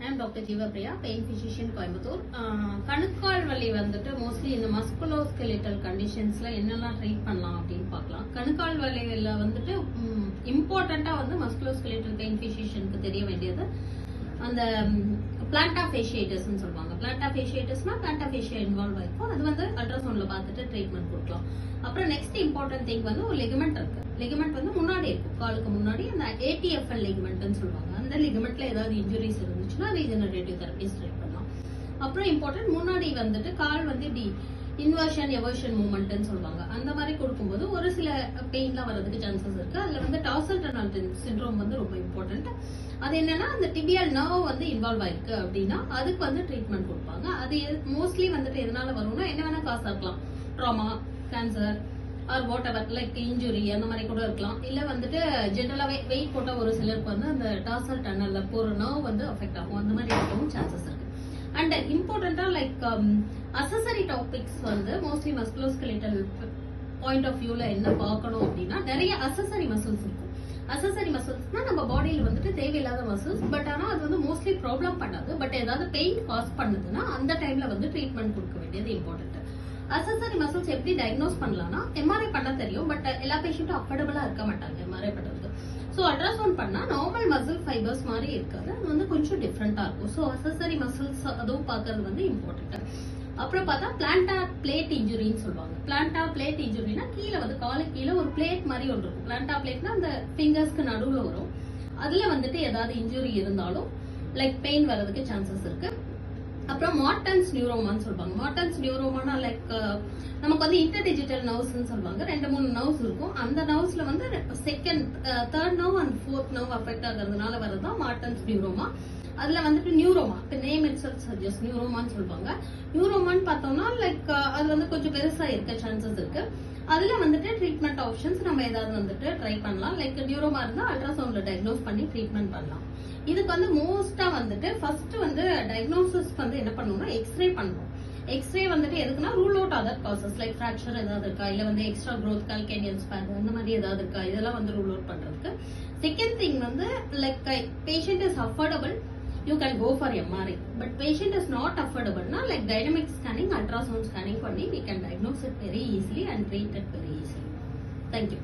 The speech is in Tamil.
I am Dr. Jeeva Priya, pain physician Coimbatore. கணுக்கால் வலி வந்துட்டு மோஸ்ட்லி இந்த மஸ்குலோஸ்கெலிட்டல் கண்டிஷன்ஸ்ல என்னெல்லாம் ட்ரீட் பண்ணலாம் அப்படின்னு பார்க்கலாம். கணுக்கால் வலியில வந்துட்டு இம்பார்ட்டண்டா வந்து மஸ்குலோஸ்கெலிட்டல் பெயின் பிசிஷியனுக்கு தெரிய வேண்டியது அந்த பிளான்டா ஃபேஷியேட்டஸ் சொல்லுவாங்க. பிளான்டா ஃபேஷியேட்டஸ்னா பிளான்டா ஃபேஷியா இன்வால்வ் ஆயிருக்கும். அது வந்து அல்ட்ராசவுண்ட்ல பார்த்துட்டு ட்ரீட்மெண்ட் கொடுக்கலாம். அப்புறம் நெக்ஸ்ட் இம்பார்ட்டன்ட் திங் வந்து ஒரு லிகமெண்ட் இருக்கு. லிகமெண்ட் வந்து முன்னாடி இருக்கும், காலுக்கு முன்னாடி அந்த ATFL லிகமெண்ட்னு சொல்லுவாங்க. அந்த லிகமெண்ட்ல ஏதாவது இன்ஜுரிஸ் இருந்துச்சுன்னா ரீஜெனரேட்டிவ் தெரபிஸ் ட்ரை பண்ணலாம். அப்புறம் இம்பார்ட்டன்ட் முன்னாடி வந்துட்டு கால் வந்து இப்படி இன்வர்ஷன் எவர்ஷன் மூவ்மெண்ட்னு சொல்லுவாங்க. அந்த மாதிரி கொடுக்கும்போது ஒரு சில பெயின்லாம் வரதுக்கு சான்சஸ் இருக்கு. அதுல வந்து டார்சல் டனல் சிண்ட்ரோம் வந்து ரொம்ப இம்பார்ட்டன்ட். அது என்னன்னா அந்த டிபியல் நர்வ் வந்து இன்வால்வ் ஆயிருக்கு அப்படின்னா அதுக்கு வந்து ட்ரீட்மெண்ட் கொடுப்பாங்க. அது மோஸ்ட்லி வந்துட்டு எதனால வரும்னா என்ன வேணா காசா இருக்கலாம். Drama, cancer R what ever, like injury அந்த மாதிரி கூட இருக்கலாம். இல்ல வந்துட்டு ஜென்ரலாவே வெயிட் போட்ட ஒரு சிலருக்கு வந்து அந்த டார்சல் டனல்ல போற நர்வ் வந்து அஃபெக்ட் ஆகும். அந்த மாதிரி இருக்கவும் சான்சஸ் இருக்கு. அண்ட் இம்பார்ட்டண்டா லைக் அசசரி டாபிக்ஸ் வந்து மோஸ்ட்லி மஸ்குலோஸ்கெலிட்டல் பாயிண்ட் ஆஃப் வியூல என்ன பார்க்கணும் அப்படின்னா நிறைய அசசரி மசில்ஸ் இருக்கும். அசசரி மசில்ஸ்னா நம்ம பாடியில வந்துட்டு தேவையில்லாத மசில்ஸ், பட் ஆனா அது வந்து மோஸ்ட்லி ப்ராப்ளம் பண்ணாது. பட் ஏதாவது பெயின் காஸ் பண்ணுதுன்னா அந்த டைம்ல வந்து ட்ரீட்மெண்ட் கொடுக்க வேண்டியது இம்பார்ட்டன்ட். அசசரி மசில்ஸ் எப்படி டயக்னோஸ் பண்ணலாம்னா எம்ஆர்ஐ பண்ண தெரியும், பட் எல்லா பேஷண்ட்டும் அஃபோர்டபுளா இருக்க மாட்டாங்க எம்ஆர்ஐ பண்றதுக்கு. ஸோ அல்ட்ராசவுண்ட் பண்ணா நார்மல் மசில் ஃபைபர்ஸ் மாதிரி இருக்காது, அது வந்து கொஞ்சம் டிஃப்ரெண்டா இருக்கும். ஸோ அசசரி மசில்ஸ் அதுவும் பார்க்கறது வந்து இம்பார்ட்டன்ட். அப்புறம் பார்த்தா பிளான்டா பிளேட் இன்ஜுரின்னு சொல்லுவாங்க. பிளான்டா பிளேட் இன்ஜுரினா கீழே வந்து காலுக்கு கீழே ஒரு பிளேட் மாதிரி ஒன்று இருக்கும். பிளான்டா பிளேட்னா அந்த ஃபிங்கர்ஸ்க்கு நடுவுல வரும். அதுல வந்துட்டு ஏதாவது இன்ஜுரி இருந்தாலும் லைக் பெயின் வர்றதுக்கு சான்சஸ் இருக்கு. அப்புறம் மார்டன்ஸ் நியூரோமான்னு சொல்லுவாங்க. மார்டன்ஸ் நியூரோமானா லைக் நமக்கு வந்து இன்டர்டிஜிட்டல் நர்வ்ஸ் சொல்லுவாங்க. 2-3 நர்வ்ஸ் இருக்கும். அந்த நர்வ்ஸ்ல வந்து second, third nerve and fourth nerve affect ஆகிறதுனால வரதுதான் மார்டன்ஸ் நியூரோமா. அதுல வந்துட்டு நியூரோமா, இப்ப நேம் இட்செல்ஃப் சஜஸ்ட் நியூரோமான்னு சொல்லுவாங்க. நியூரோமான்னு பார்த்தோம்னா லைக் அது வந்து கொஞ்சம் பெருசா இருக்க சான்சஸ் இருக்கு. அதுல வந்துட்டு ட்ரீட்மெண்ட் ஆப்ஷன்ஸ் நம்ம ஏதாவது வந்துட்டு ட்ரை பண்ணலாம். லைக் நியூரோமா இருந்தா அல்ட்ராசவுண்ட்ல டயக்னோஸ் பண்ணி ட்ரீட்மெண்ட் பண்ணலாம். இதுக்கு வந்து மோஸ்டா வந்துட்டு ஃபர்ஸ்ட் வந்து டயக்னோசிஸ் வந்து என்ன பண்ணணும்னா எக்ஸ்ரே பண்ணணும். எக்ஸ்ரே வந்துட்டு எதுக்குன்னா rule out other causes like fracture ஏதாவது இருக்கா, இல்ல வந்து எக்ஸ்ட்ரா க்ரோத் கால்கேனியல் ஸ்பேன் அந்த மாதிரி ஏதாவது இருக்கா, இதெல்லாம் வந்து ரூல் அவுட் பண்றதுக்கு. செகண்ட் திங் வந்து like patient is affordable, you can go for MRI. But patient is not affordable na, like dynamic scanning, ultrasound scanning பண்ணி we can diagnose it very easily and treat it very easily. Thank you.